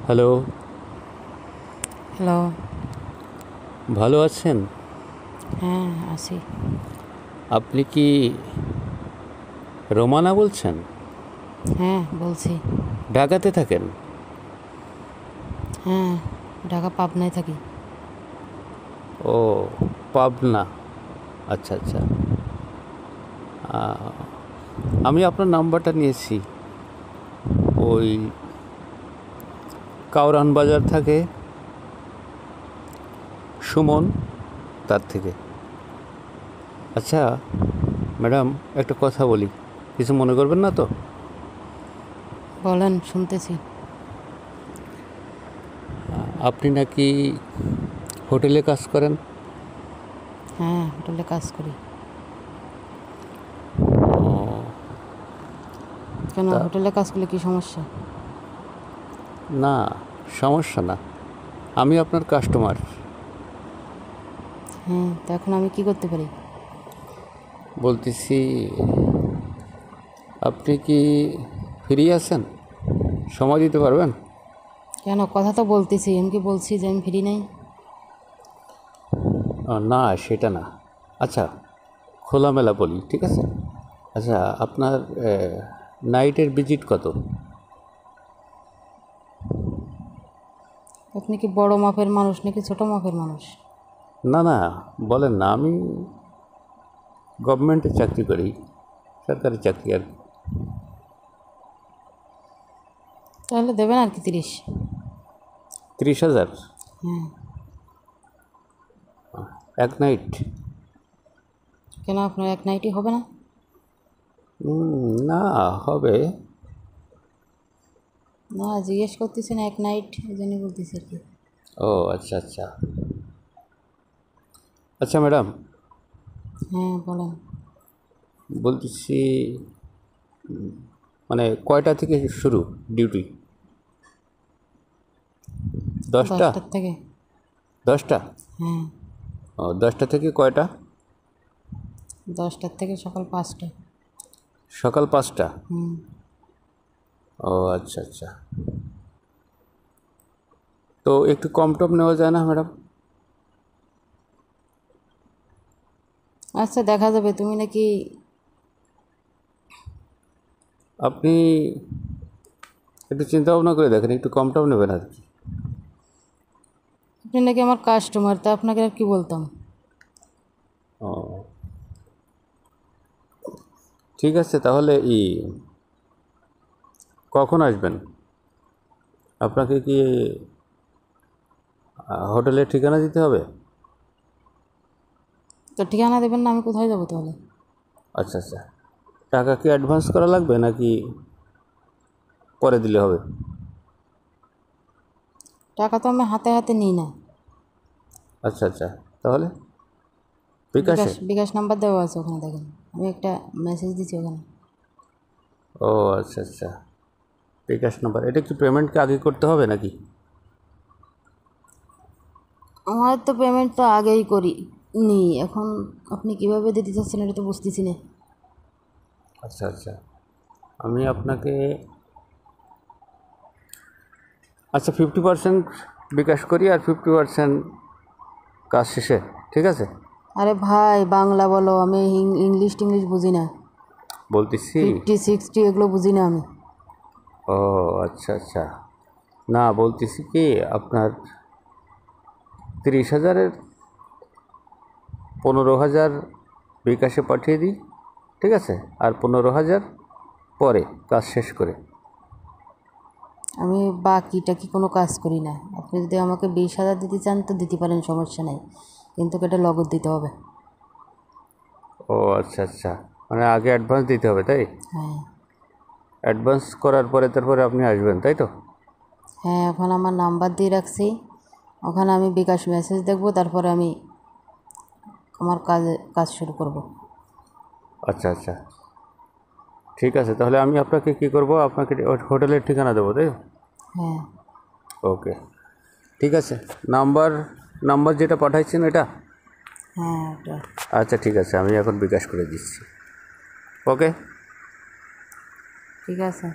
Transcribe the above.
Hello, hello. ভালো আছেন? হ্যাঁ, আছি। আপনি কি রোমানা বলছেন? হ্যাঁ, বলছি। ঢাকাতে থাকেন? হ্যাঁ, ঢাকা পাবনায় থাকি। ও, পাবনা। আচ্ছা আচ্ছা। আমি আপনার নাম্বারটা নিয়েছি, ওই কাউরান বাজার থাকে সুমন, তার থেকে। আচ্ছা ম্যাডাম, একটা কথা বলি, কিছু মনে করবেন না তো? বলেন, শুনতেছি। আপনি নাকি হোটেলে কাজ করেন? হ্যাঁ, হোটেলে কাজ করি। কেন, তা হোটেলে কাজ করলে কি সমস্যা? না, সমস্যা না, আমি আপনার কাস্টমার। হ্যাঁ, তো এখন আমি কি করতে পারি? বলতেছি, আপনি কি ফ্রি আছেন? সময় দিতে পারবেন? কেন, কথা তো বলতেছি, আমি কি বলছি যে আমি ফ্রি নেই? না, সেটা না। আচ্ছা, খোলামেলা বলি, ঠিক আছে? আচ্ছা, আপনার নাইটের ভিজিট কত? আপনি কি বড় মাপের মানুষ নাকি ছোট মাপের মানুষ? না না, বলেন না। আমি গভর্নমেন্টে চাকরি করি, সরকারি চাকরি আর কি। তাহলে দেবেন আর কি 30। 30,000 হ্যাঁ। এক নাইট? কেন, আপনার এক নাইটই হবে না? না, হবে। না, জিজ্ঞেস করতেছেন এক নাইট, এই জন্যই বলতেছি আর কি। ও আচ্ছা আচ্ছা। আচ্ছা ম্যাডাম, হ্যাঁ, বলেন। বলতেছি, মানে কয়টা থেকে শুরু ডিউটি? 10টা? 10টার থেকে। 10টা? হ্যাঁ, ও, 10টা থেকে কয়টা? 10টার থেকে সকাল 5টা। সকাল 5টা? হুম। ও আচ্ছা আচ্ছা। তো একটু কম টম নেওয়া যায় না ম্যাডাম? আচ্ছা, দেখা যাবে। তুমি নাকি আপনি একটু চিন্তা ভাবনা করে দেখেন, একটু কম টম নেবেন আর কি। আপনি নাকি আমার কাস্টমার, তা আপনাকে আর কি বলতাম? ও, ঠিক আছে, তাহলে কখন আসবেন? আপনাকে কি হোটেলের ঠিকানা দিতে হবে? তো ঠিকানা দেবেন না, আমি কোথায় যাবো তাহলে? আচ্ছা আচ্ছা। টাকা কি অ্যাডভান্স করা লাগবে নাকি পরে দিলে হবে? টাকা তো আমি হাতে হাতে নিই না। আচ্ছা আচ্ছা, তাহলে বিকাশে? বিকাশ নাম্বার দেওয়া আছে ওখানে, দেখেন। আমি একটা মেসেজ দিচ্ছি ওখানে। ও আচ্ছা আচ্ছা, বিকাশ নাম্বার। এটা কি পেমেন্ট কি আগে করতে হবে নাকি? আমার তো পেমেন্ট তো আগেই করি নি, এখন আপনি কিভাবে দিতে চাচ্ছেন এটা তো বুঝতেছি না। আচ্ছা আচ্ছা, আমি আপনাকে, আচ্ছা 50% বিকাশ করি আর 50% কাজ শেষে, ঠিক আছে? আরে ভাই, বাংলা বলো, আমি ইংলিশ টিংলিশ বুঝি না। বলতেছি। 50, 60 এগুলো বুঝি না আমি। ও আচ্ছা আচ্ছা, না বলতেছি কি, আপনার 30,000-এর 15,000 বিকাশে পাঠিয়ে দিই, ঠিক আছে? আর 15,000 পরে কাজ শেষ করে। আমি বাকিটা কি কোনো কাজ করি না। আপনি যদি আমাকে 20,000 দিতে চান তো দিতে পারেন, সমস্যা নেই, কিন্তু এটা নগদ দিতে হবে। ও আচ্ছা আচ্ছা, মানে আগে অ্যাডভান্স দিতে হবে, তাই? হ্যাঁ। অ্যাডভান্স করার পরে তারপরে আপনি আসবেন, তাই তো? হ্যাঁ, এখন আমার নাম্বার দিয়ে রাখছি, ওখানে আমি বিকাশ মেসেজ দেখব, তারপরে আমি আমার কাজ শুরু করব। আচ্ছা আচ্ছা, ঠিক আছে, তাহলে আমি আপনাকে কী করব, আপনাকে হোটেলের ঠিকানা দেবো, তাই? হ্যাঁ। ওকে, ঠিক আছে। নাম্বার নাম্বার যেটা পাঠাইছেন এটা? হ্যাঁ, ওটা। আচ্ছা ঠিক আছে, আমি এখন বিকাশ করে দিচ্ছি। ওকে, ঠিক আছে।